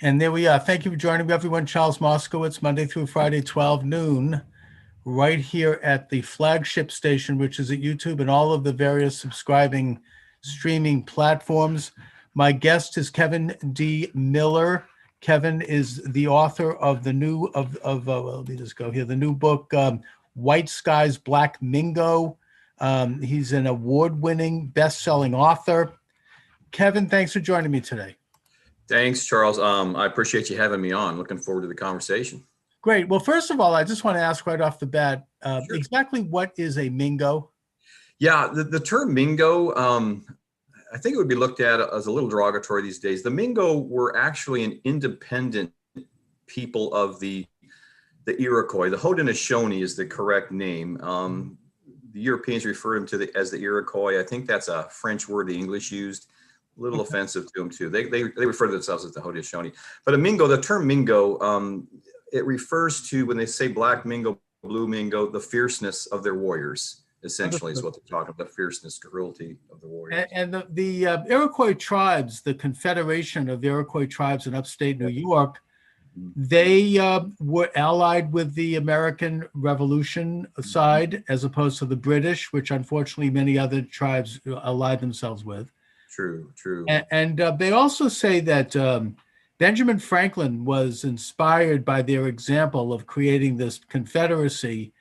And there we are. Thank you for joining me, everyone. Charles Moscowitz, Monday through Friday, 12 noon, right here at the flagship station, which is at YouTube and all of the various subscribing streaming platforms. My guest is Kevin D. Miller. Kevin is the author of the new let me just go here. The new book, White Skies, Black Mingo. He's an award-winning, best-selling author. Kevin, thanks for joining me today. Thanks, Charles. I appreciate you having me on. Looking forward to the conversation. Great. Well, first of all, I just want to ask right off the bat, Sure. exactly what is a Mingo? Yeah, the term Mingo, I think it would be looked at as a little derogatory these days. The Mingo were actually an independent people of the Iroquois. The Haudenosaunee is the correct name. The Europeans refer them as the Iroquois. I think that's a French word the English used. A little offensive to them too. They refer to themselves as the Haudenosaunee. But a Mingo, the term Mingo, it refers to, when they say black Mingo, blue Mingo, the fierceness of their warriors. Essentially, is what they're talking about, the fierceness, cruelty of the warriors. And the Iroquois tribes, the Confederation of the Iroquois tribes in upstate New York, they were allied with the American Revolution side, as opposed to the British, which unfortunately many other tribes allied themselves with. True. And they also say that Benjamin Franklin was inspired by their example of creating this confederacy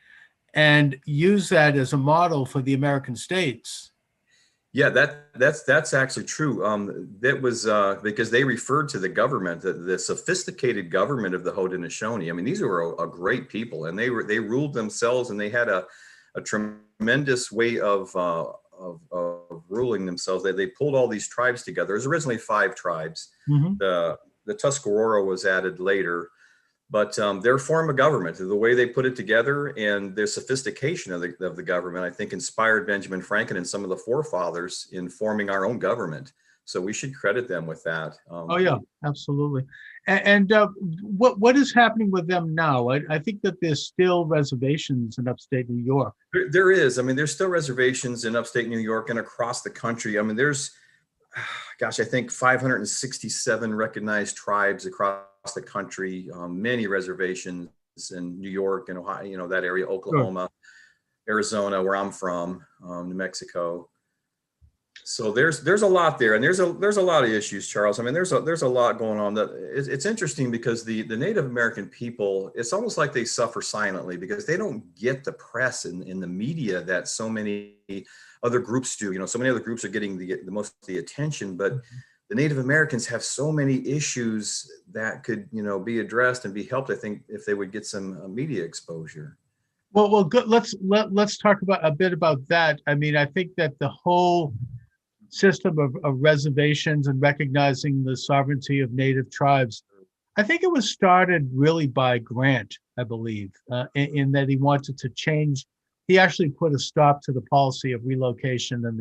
and used that as a model for the American states. Yeah, that's actually true. That was because they referred to the government, the sophisticated government of the Haudenosaunee. I mean, these were a great people, and they ruled themselves, and they had a tremendous way of ruling themselves. They pulled all these tribes together. It was originally 5 tribes. Mm-hmm. The Tuscarora was added later, but their form of government, the way they put it together, and their sophistication of the government, I think, inspired Benjamin Franklin and some of the forefathers in forming our own government. So we should credit them with that. Oh yeah, absolutely. And what is happening with them now? I think that there's still reservations in upstate New York. There is. I mean, there's still reservations in upstate New York and across the country. I mean, there's, I think 567 recognized tribes across the country, many reservations in New York and Ohio, that area, Oklahoma, sure. Arizona, where I'm from, New Mexico. So there's a lot there, and there's a lot of issues, Charles. I mean, there's a lot going on. That it's interesting because the Native American people, it's almost like they suffer silently because they don't get the press in the media that so many other groups do. So many other groups are getting the most of the attention, but the Native Americans have so many issues that could be addressed and be helped, I think, if they would get some media exposure. Well, good. Let's talk about a bit about that. I mean, I think that the whole system of reservations and recognizing the sovereignty of Native tribes, I think it was started really by Grant, I believe, in that he wanted to change. He actually put a stop to the policy of relocation and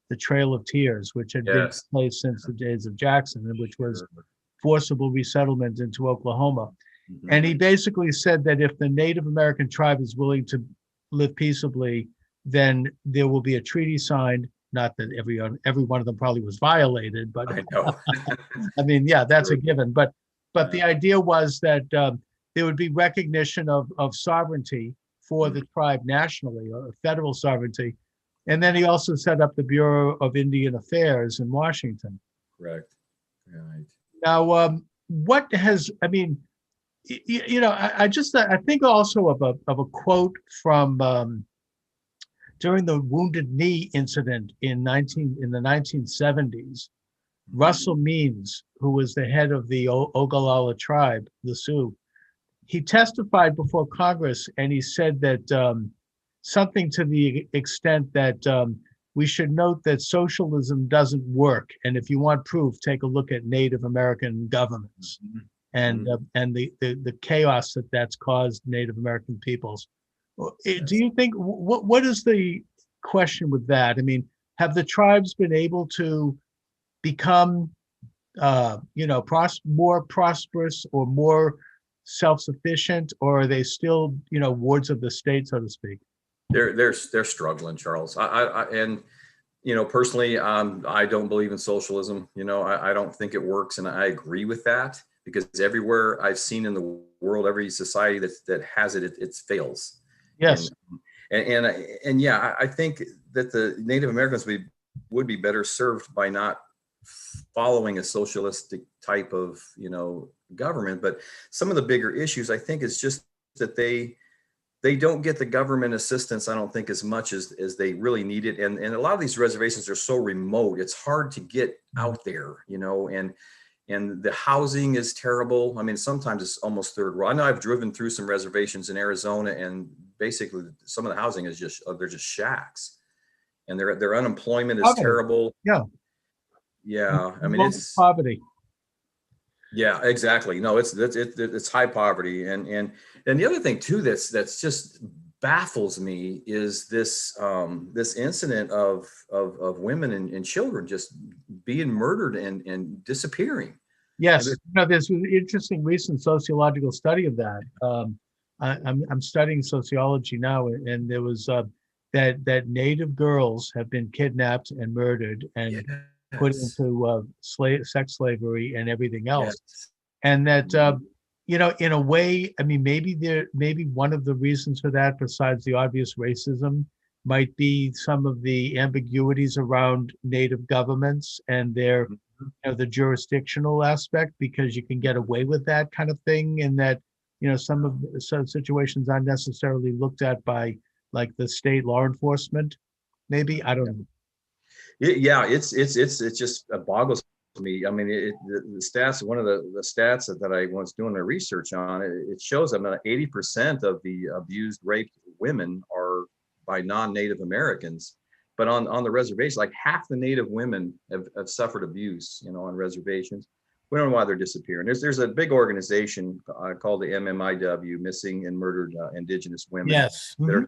the Trail of Tears, which had been in place since the days of Jackson, and which was forcible resettlement into Oklahoma. Mm-hmm. And he basically said that if the Native American tribe is willing to live peaceably, then there will be a treaty signed. Not that every one of them probably was violated, but I know. I mean, yeah, that's a given. But the idea was that there would be recognition of sovereignty for the tribe nationally, or federal sovereignty. And then he also set up the Bureau of Indian Affairs in Washington. Correct. Right. Now, what has, I mean, I think also of a quote from during the Wounded Knee incident in the 1970s. Russell Means, who was the head of the Ogallala tribe, the Sioux, he testified before Congress, and he said that something to the extent that we should note that socialism doesn't work, and if you want proof, take a look at Native American governments and the chaos that's caused Native American peoples. Do you think, what is the question with that? I mean, have the tribes been able to become, more prosperous or more self-sufficient, or are they still, wards of the state, so to speak? They're struggling, Charles. Personally, I don't believe in socialism. I don't think it works, and I agree with that. because everywhere I've seen in the world, every society that has it, it fails. Yes. And yeah, I think that the Native Americans would be better served by not following a socialistic type of, government. But some of the bigger issues, I think, is just that they don't get the government assistance, I don't think, as much as they really need it. And a lot of these reservations are so remote, it's hard to get out there, and the housing is terrible. I mean, sometimes it's almost third world. I know I've driven through some reservations in Arizona, and basically some of the housing is they're just shacks, and their unemployment is terrible. Yeah. Yeah. I mean, it's poverty. Yeah, exactly. No, it's high poverty. And the other thing too, that's just baffles me is this incident of women and children just being murdered and disappearing. Yes, there's an interesting recent sociological study of that. I'm studying sociology now, and there was that Native girls have been kidnapped and murdered and put into sex slavery and everything else, and that in a way, I mean, maybe one of the reasons for that, besides the obvious racism, might be some of the ambiguities around Native governments and their the jurisdictional aspect, because you can get away with that kind of thing, and that some situations aren't necessarily looked at by like the state law enforcement. Maybe, I don't know. Yeah, it's just boggles me. I mean, the stats. One of the stats that I was doing my research on, it shows that 80% of the abused, raped women are by non-Native Americans. But on the reservation, like half the Native women have suffered abuse, on reservations. We don't know why they're disappearing. There's a big organization called the MMIW, Missing and Murdered Indigenous Women. Yes. That are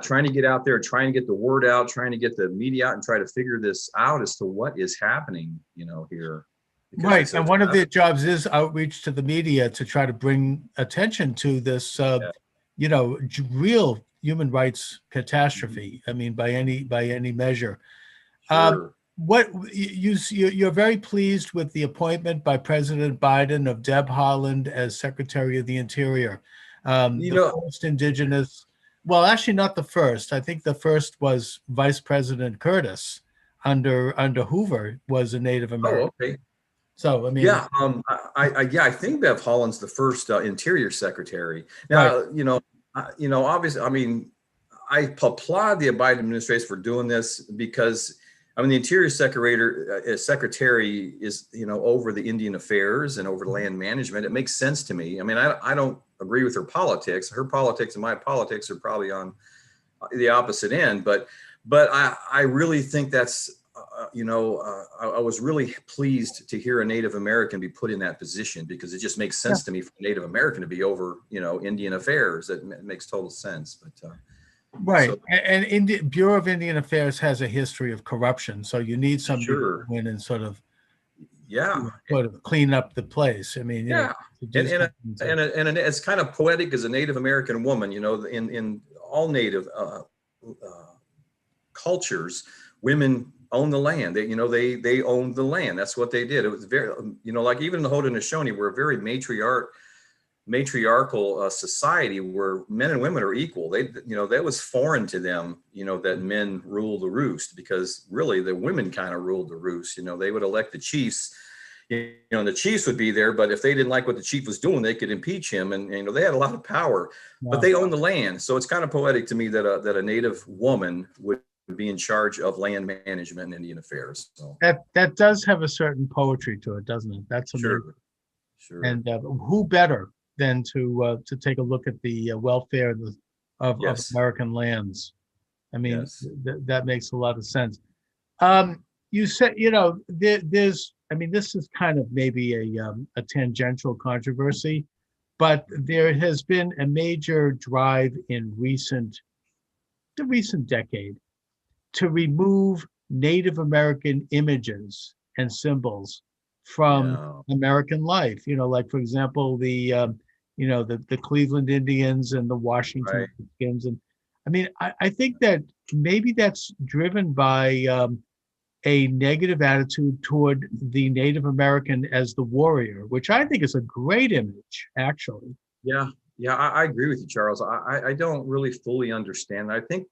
trying to get out there, trying to get the word out, trying to get the media out and try to figure this out as to what is happening, here. Right. And one of their jobs is outreach to the media to try to bring attention to this, real human rights catastrophe. I mean, by any measure. Sure. What you're very pleased with the appointment by President Biden of Deb Haaland as Secretary of the Interior. The first Indigenous. Well, actually, not the first. I think the first was Vice President Curtis under Hoover was a Native American. Oh, okay. So I mean, I think Bev Haaland's the first Interior Secretary. Now, right. Obviously, I mean, I applaud the Biden administration for doing this because, I mean, the Interior Secretary is, over the Indian affairs and over the land management. It makes sense to me. I mean, I don't agree with her politics. Her politics and my politics are probably on the opposite end. But I really think that's, I was really pleased to hear a Native American be put in that position, because it just makes sense to me for a Native American to be over, Indian affairs. That makes total sense. But right. So, and Bureau of Indian Affairs has a history of corruption. So you need somebody to go in and sort of clean up the place. I mean, and it's kind of poetic as a Native American woman, in all Native cultures, women own the land. They owned the land. That's what they did. It was very, like even the Haudenosaunee, we're a very matriarchal society where men and women are equal. That was foreign to them, that men rule the roost, because really the women kind of ruled the roost. They would elect the chiefs, and the chiefs would be there, but if they didn't like what the chief was doing, they could impeach him, and they had a lot of power. Wow. But they owned the land. So it's kind of poetic to me that a Native woman would be in charge of land management and Indian affairs. So that does have a certain poetry to it, doesn't it? That's amazing. Sure. And who better than to take a look at the welfare of American lands? I mean, that makes a lot of sense. You said, there's, I mean, this is kind of maybe a tangential controversy, but there has been a major drive in the recent decade to remove Native American images and symbols from American life. Like, for example, the Cleveland Indians and the Washington Redskins. And I mean, I think that maybe that's driven by a negative attitude toward the Native American as the warrior, which I think is a great image, actually. Yeah, yeah, I agree with you, Charles. I don't really fully understand. I think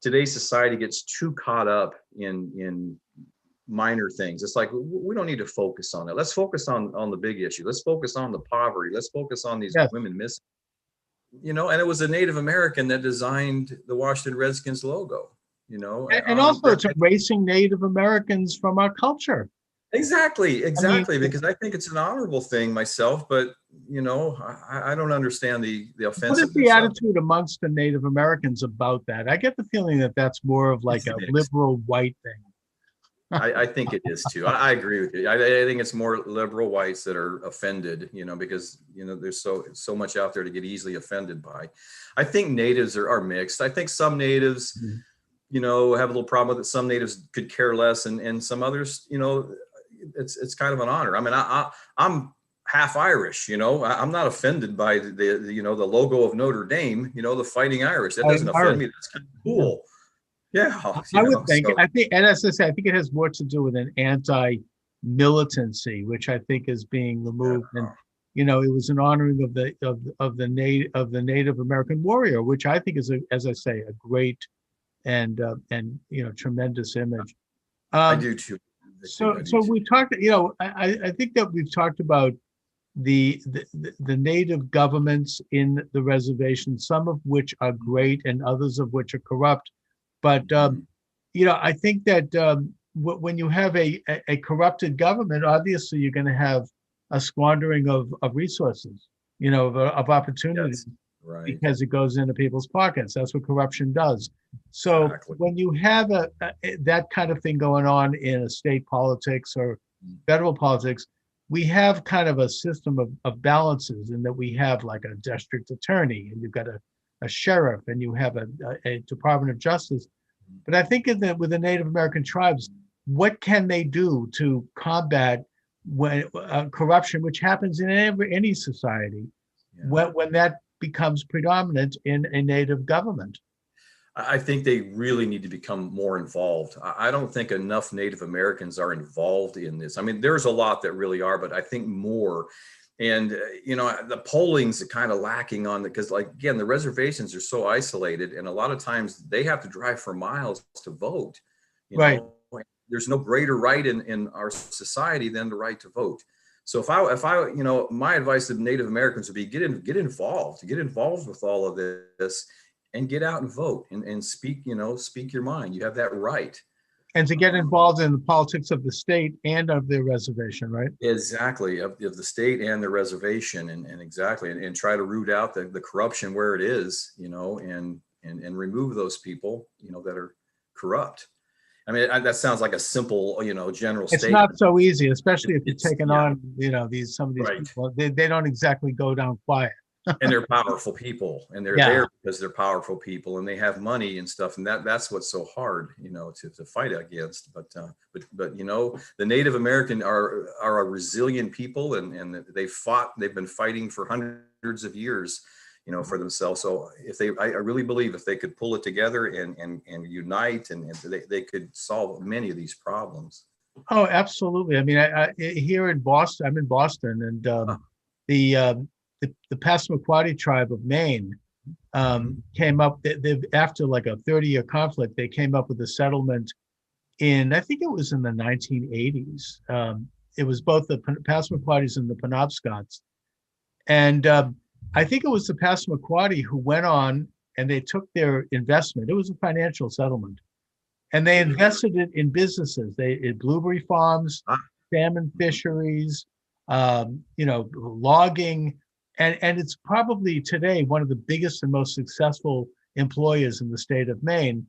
today's society gets too caught up in minor things. It's like we don't need to focus on it. Let's focus on the big issue. Let's focus on the poverty. Let's focus on these Yes. women missing. And it was a Native American that designed the Washington Redskins logo. And also it's erasing Native Americans from our culture. Exactly, I mean, because I think it's an honorable thing myself, but I don't understand the what is offensiveness the of it. attitude amongst the Native Americans about that? I get the feeling that that's more of like It's a mixed. liberal white thing. I think it is too. I agree with you. I think it's more liberal whites that are offended, because there's so much out there to get easily offended by. I think natives are mixed. I think some natives, have a little problem with it. Some natives could care less, and some others, it's kind of an honor. I mean, I'm half Irish. I'm not offended by the logo of Notre Dame. The Fighting Irish. That doesn't offend me. That's kind of cool. Yeah, I would think. I think, and as I say, I think it has more to do with an anti-militancy, which I think is being removed. And it was an honoring of the Native American warrior, which I think is, as I say, a great and tremendous image. I do too. So we talked. I think that we've talked about the native governments in the reservation, some of which are great and others of which are corrupt. But I think that when you have a corrupted government, obviously you're going to have a squandering of resources, of opportunities, Yes, right. because it goes into people's pockets. That's what corruption does. So Exactly. when you have that kind of thing going on in a state politics or federal politics, we have kind of a system of balances, in that we have like a district attorney, and you've got a sheriff, and you have a Department of Justice. But I think with the Native American tribes, what can they do to combat corruption, which happens in any society, when that becomes predominant in a Native government? I think they really need to become more involved. I don't think enough Native Americans are involved in this. I mean, there's a lot that really are, but I think more. And, the polling's kind of lacking on it, because, like, again, the reservations are so isolated, and a lot of times they have to drive for miles to vote. Right. There's no greater right in our society than the right to vote. So if I, my advice to Native Americans would be get involved with all of this, and get out and vote and speak your mind. You have that right. And to get involved in the politics of the state and of their reservation, right? Exactly, of the state and the reservation, and exactly, and try to root out the corruption where it is, and remove those people, that are corrupt. I mean, that sounds like a simple, general statement. It's not so easy, especially if you're taking on, some of these right. people. They don't exactly go down quiet. And they're powerful people, and they're there because they're powerful people, and they have money and stuff, and that's what's so hard, to fight against. But the Native American are a resilient people, and they've been fighting for hundreds of years, for themselves. So I really believe if they could pull it together and unite, and they could solve many of these problems. Oh, absolutely. I mean, I here in Boston, I'm in Boston, and the Passamaquoddy tribe of Maine came up, after like a 30-year conflict, they came up with a settlement I think it was in the 1980s. It was both the Passamaquoddies and the Penobscots. And I think it was the Passamaquoddy who went on, and they took their investment. It was a financial settlement. And they invested it in businesses. In blueberry farms, salmon fisheries, logging. And it's probably today one of the biggest and most successful employers in the state of Maine,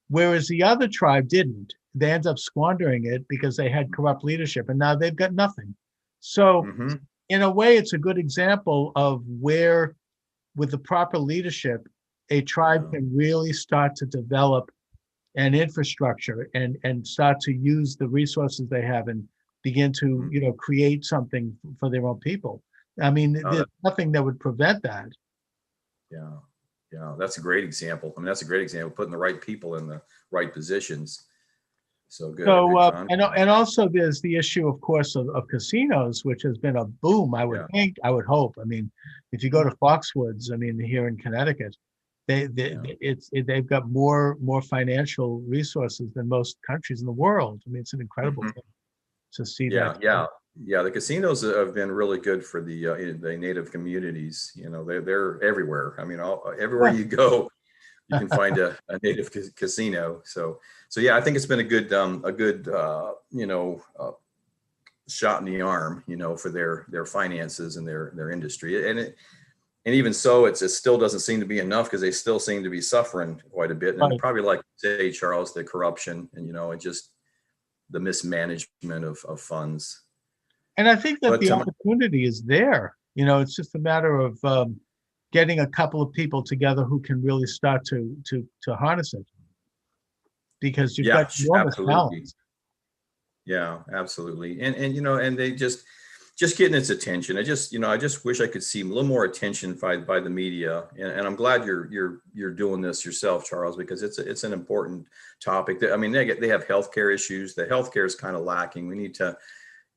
whereas the other tribe didn't. They ended up squandering it because they had corrupt leadership, and now they've got nothing. So in a way, it's a good example of where, with the proper leadership, a tribe can really start to develop an infrastructure and start to use the resources they have and begin to, create something for their own people. I mean, there's nothing that would prevent that. Yeah, that's a great example. I mean, that's a great example, putting the right people in the right positions. So good, a So, good con. and also there's the issue, of course, of casinos, which has been a boom, I would Yeah. think, I would hope. I mean, if you go to Foxwoods, I mean, here in Connecticut, Yeah. they've got more financial resources than most countries in the world. I mean, it's an incredible Mhm. thing to see that. Yeah. The casinos have been really good for the native communities. They're everywhere. I mean, everywhere you go, you can find a native casino. So yeah, I think it's been a good shot in the arm, for their finances and their industry. And even so, it still doesn't seem to be enough, because they still seem to be suffering quite a bit. And Right. probably, like you say, Charles, the corruption and, and just the mismanagement of funds. And I think that But the opportunity is there. It's just a matter of getting a couple of people together who can really start to harness it, because you've yeah, got enormous absolutely. talent. Yeah, absolutely. And they just getting its attention. I just wish I could see a little more attention by the media. And I'm glad you're doing this yourself, Charles, because it's an important topic. I mean, they have healthcare issues. The healthcare is kind of lacking. We need to,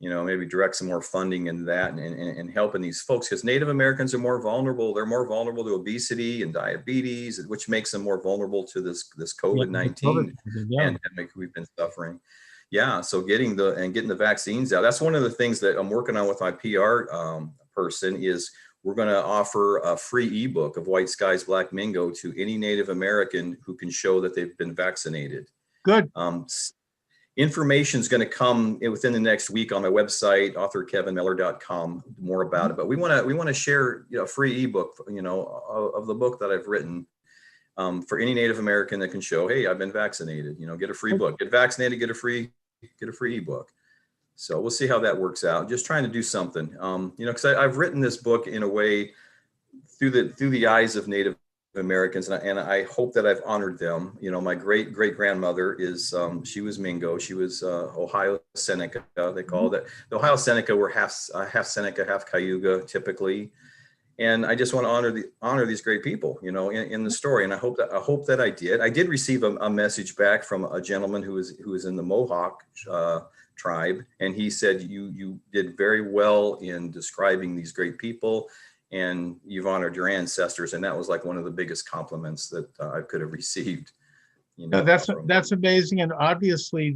maybe direct some more funding into that, and helping these folks, because Native Americans are more vulnerable. They're more vulnerable to obesity and diabetes, which makes them more vulnerable to this Yeah, the COVID COVID-19 thing, yeah. pandemic we've been suffering. Yeah, so getting the vaccines out. That's one of the things that I'm working on with my PR person. Is we're going to offer a free ebook of White Skies, Black Mingo to any Native American who can show that they've been vaccinated. Good. Information is going to come within the next week on my website, authorkevinmiller.com, more about it. But we want to share a free ebook, of the book that I've written, for any Native American that can show, hey, I've been vaccinated. Get a free book. Get vaccinated, get a free ebook. So we'll see how that works out. Just trying to do something, because I've written this book in a way through the eyes of Native Americans, and I hope that I've honored them. My great grandmother is she was Mingo. She was Ohio Seneca. They called it. The Ohio Seneca were half Seneca, half Cayuga typically. And I just want to honor these great people, in the story. And I hope that I did. I did receive a message back from a gentleman who is in the Mohawk tribe, and he said you did very well in describing these great people, and you've honored your ancestors. And that was like one of the biggest compliments that I could have received. No, that's amazing. And obviously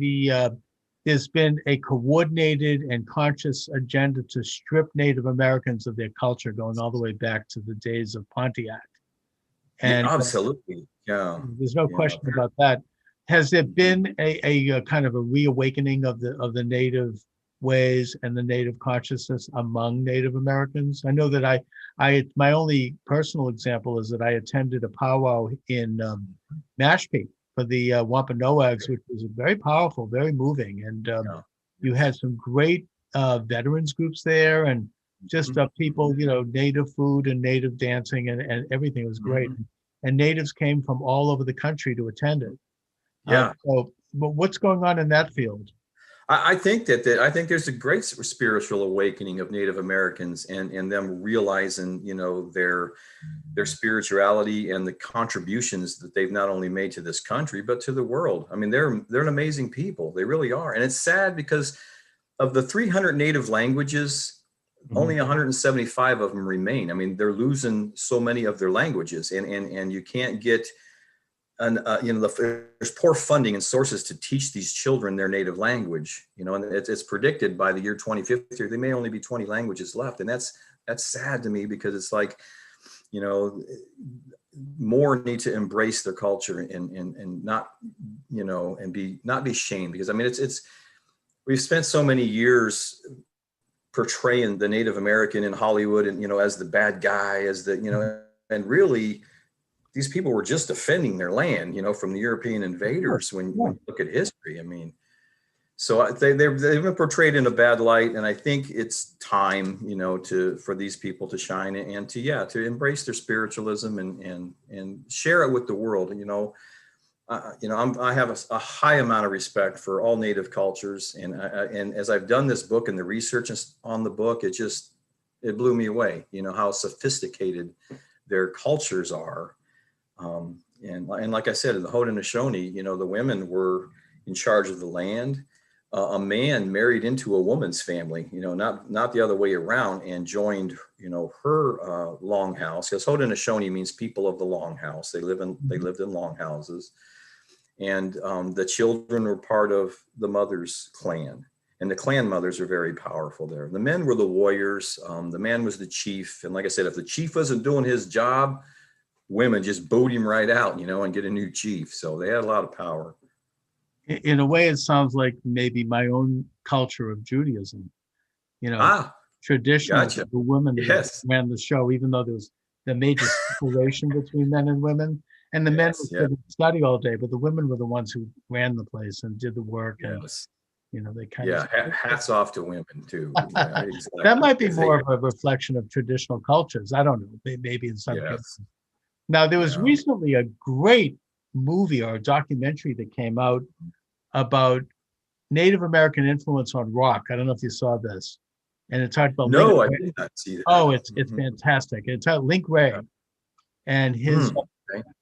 there's been a coordinated and conscious agenda to strip Native Americans of their culture, going all the way back to the days of Pontiac. Yeah, And absolutely. Yeah. there's no Yeah. question about that. Has there been a kind of a reawakening of the Native ways and the Native consciousness among Native Americans? I know that my only personal example is that I attended a powwow in Mashpee for the Wampanoags, which was very powerful, very moving. And Yeah. you had some great veterans groups there, and just people, Native food and Native dancing, and everything was great. And Natives came from all over the country to attend it. Yeah. But what's going on in that field? I think I think there's a great spiritual awakening of Native Americans, and them realizing, their spirituality and the contributions that they've not only made to this country, but to the world. I mean, they're an amazing people. They really are. And it's sad, because of the 300 Native languages, only 175 of them remain. I mean, they're losing so many of their languages, and you can't get there's poor funding and sources to teach these children their native language, and it's predicted by the year 2050, there may only be 20 languages left. And that's sad to me, because it's like, more need to embrace their culture, and not, and not be shamed. Because I mean, we've spent so many years portraying the Native American in Hollywood, and, as the bad guy, and really, these people were just defending their land, from the European invaders. When you look at history, I mean, so they've been portrayed in a bad light, and I think it's time, for these people to shine, and to embrace their spiritualism, and share it with the world. I have a high amount of respect for all Native cultures, and as I've done this book and the research on the book, it blew me away. How sophisticated their cultures are. And like I said, in the Haudenosaunee, the women were in charge of the land. A man married into a woman's family, not the other way around, and joined, her longhouse, because Haudenosaunee means people of the longhouse. They lived in longhouses, and the children were part of the mother's clan, and the clan mothers are very powerful there. The men were the warriors. The man was the chief, and like I said, if the chief wasn't doing his job, women just boot him right out, and get a new chief. So they had a lot of power. In a way, it sounds like maybe my own culture of Judaism, traditionally, gotcha. the women Yes. ran the show, even though there was the major separation between men and women. And the men would sit and study all day, but the women were the ones who ran the place and did the work. Yes. And, they kind of. Hats off to women, too. Yeah, exactly. That might be more of a reflection of traditional cultures. I don't know, maybe in some cases. Now, there was recently a great movie or a documentary that came out about Native American influence on rock. I don't know if you saw this. And it talked about I did not see that. Oh, it's fantastic. It's Link Ray. And his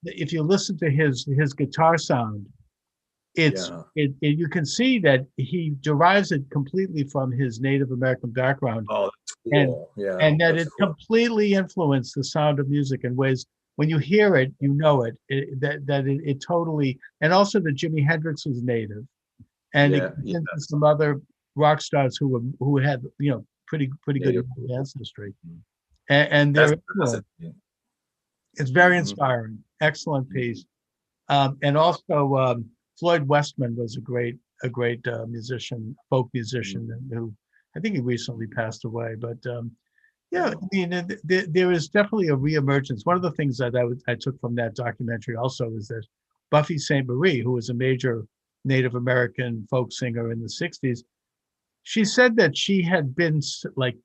if you listen to his guitar sound, you can see that he derives it completely from his Native American background. Oh, that's cool. And that it completely influenced the sound of music in ways. When you hear it, you know it totally, and also that Jimi Hendrix was Native, and some other rock stars who had pretty good ancestry, and it's very inspiring. Excellent piece, and also Floyd Westman was a great musician, folk musician, who I think he recently passed away, but. I mean, there is definitely a reemergence. One of the things that I took from that documentary also is that Buffy St. Marie, who was a major Native American folk singer in the 60s, she said that she had been like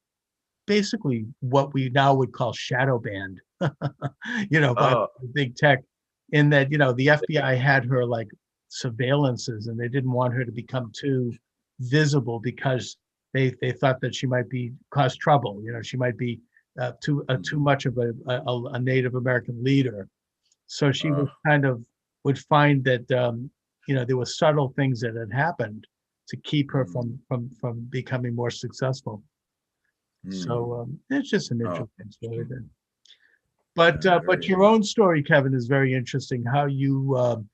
basically what we now would call shadow banned, by big tech, in that, the FBI had her like surveillances and they didn't want her to become too visible because they thought that she might cause trouble. She might be too much of a Native American leader. So she would find that there were subtle things that had happened to keep her from becoming more successful. So it's just an interesting story there. But your own story, Kevin, is very interesting. How you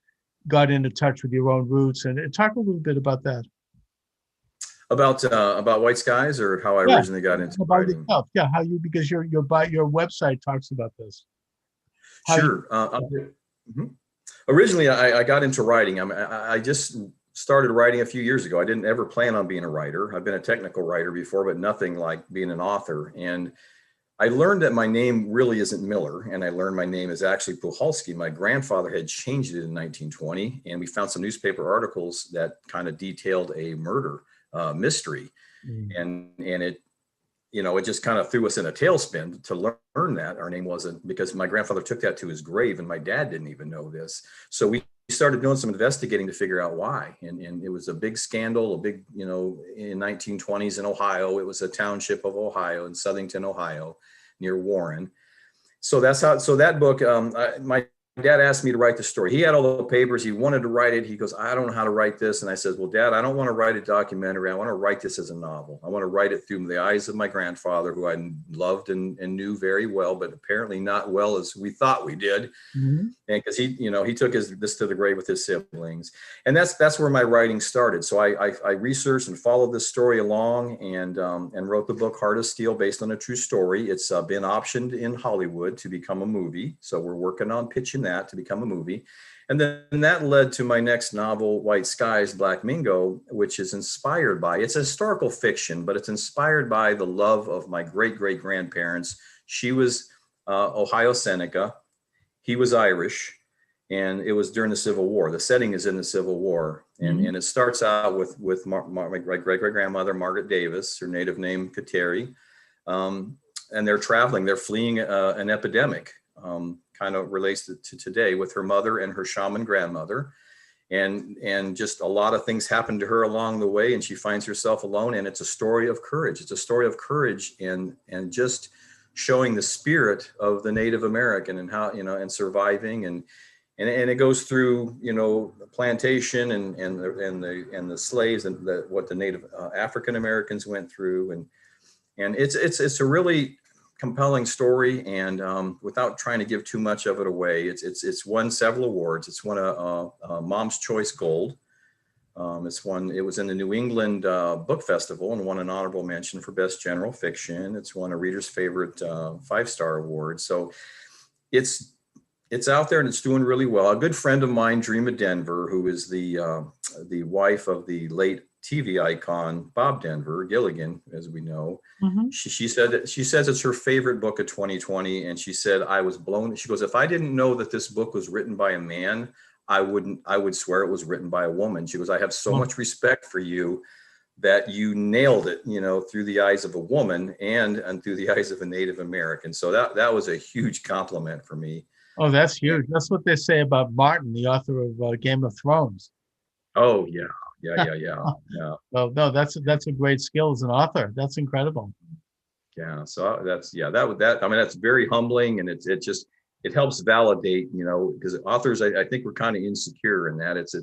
got into touch with your own roots, and talk a little bit about that. About White Skies, or how I originally got into writing? Yourself. Yeah, how you, because your website talks about this. Sure. Originally, I got into writing. I just started writing a few years ago. I didn't ever plan on being a writer. I've been a technical writer before, but nothing like being an author. And I learned that my name really isn't Miller, and I learned my name is actually Puchalski. My grandfather had changed it in 1920, and we found some newspaper articles that kind of detailed a murder mystery, and it it just kind of threw us in a tailspin to learn that our name wasn't, because my grandfather took that to his grave and my dad didn't even know this. So we started doing some investigating to figure out why, and it was a big scandal, in 1920s in Ohio. It was a township of Ohio, in Southington, Ohio, near Warren. So that book, my dad asked me to write the story. He had all the papers. He wanted to write it. He goes, I don't know how to write this. And I said, well, Dad, I don't want to write a documentary. I want to write this as a novel. I want to write it through the eyes of my grandfather, who I loved and knew very well, but apparently not well as we thought we did. And because he took this to the grave with his siblings. And that's where my writing started. So I researched and followed this story along, and wrote the book Heart of Steel, based on a true story. It's been optioned in Hollywood to become a movie. So we're working on pitching that to become a movie. And then that led to my next novel, White Skies, Black Mingo, which is inspired by, it's a historical fiction, but it's inspired by the love of my great-great-grandparents. She was Ohio Seneca. He was Irish. And it was during the Civil War. The setting is in the Civil War. And it starts out with my great-great-grandmother, Margaret Davis, her native name, Kateri. And they're traveling, they're fleeing an epidemic. Kind of relates to today, with her mother and her shaman grandmother, and just a lot of things happen to her along the way, and she finds herself alone. And it's a story of courage. It's a story of courage and just showing the spirit of the Native American, and how, and surviving. And and it goes through, the plantation and the slaves and what the Native African Americans went through, and it's a really compelling story, and without trying to give too much of it away, it's won several awards. It's won a Mom's Choice Gold. It was in the New England Book Festival and won an honorable mention for Best General Fiction. It's won a Reader's Favorite 5-star award. So it's out there and it's doing really well. A good friend of mine, Dreama Denver, who is the wife of the late TV icon Bob Denver, Gilligan, as we know. Mm-hmm. She says it's her favorite book of 2020, and she said, I was blown. She goes, if I didn't know that this book was written by a man, I would swear it was written by a woman. She goes, I have so much respect for you that you nailed it, through the eyes of a woman and through the eyes of a Native American. So that was a huge compliment for me. Oh, that's huge. That's what they say about Martin, the author of Game of Thrones. Oh, yeah. Well, no, that's a great skill as an author. That's incredible. Yeah. So that's very humbling, and it helps validate, because authors, I think we're kind of insecure in that it's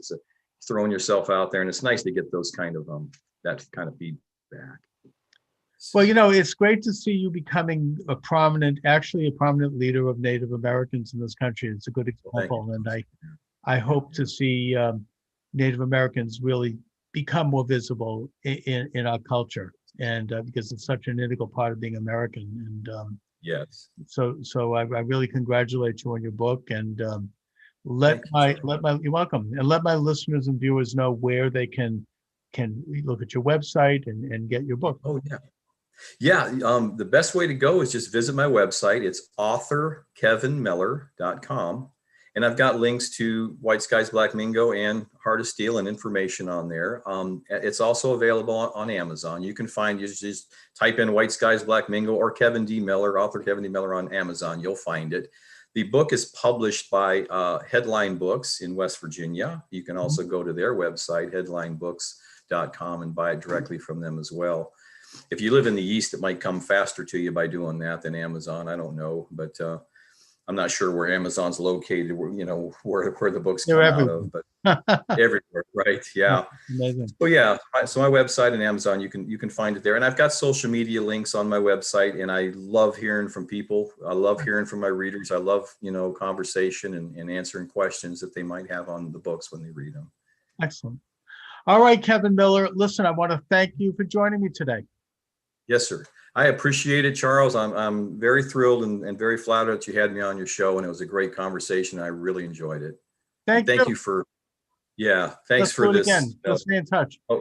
throwing yourself out there, and it's nice to get those kind of that kind of feedback. Well, it's great to see you becoming a prominent leader of Native Americans in this country. It's a good example, and I hope to see Native Americans really become more visible in our culture, and because it's such an integral part of being American. And yes. So I really congratulate you on your book, and you're welcome, and let my listeners and viewers know where they can look at your website and get your book. Oh, yeah. Yeah. The best way to go is just visit my website. It's authorkevinmiller.com. And I've got links to White Skies, Black Mingo and Heart of Steel and information on there. It's also available on Amazon. You can just type in White Skies, Black Mingo or Kevin D. Miller, author Kevin D. Miller on Amazon. You'll find it. The book is published by Headline Books in West Virginia. You can also go to their website, headlinebooks.com, and buy it directly from them as well. If you live in the East, it might come faster to you by doing that than Amazon. I don't know, but I'm not sure where Amazon's located, where the books come out of, but everywhere, right? Yeah. Amazing. So yeah, so my website and Amazon, you can find it there, and I've got social media links on my website, and I love hearing from people. I love hearing from my readers. I love conversation and answering questions that they might have on the books when they read them. Excellent. All right, Kevin Miller. Listen, I want to thank you for joining me today. Yes, sir. I appreciate it, Charles. I'm very thrilled and very flattered that you had me on your show, and it was a great conversation. I really enjoyed it. Thank you. Thanks. Let's for this. Again. Let's stay in touch. Oh,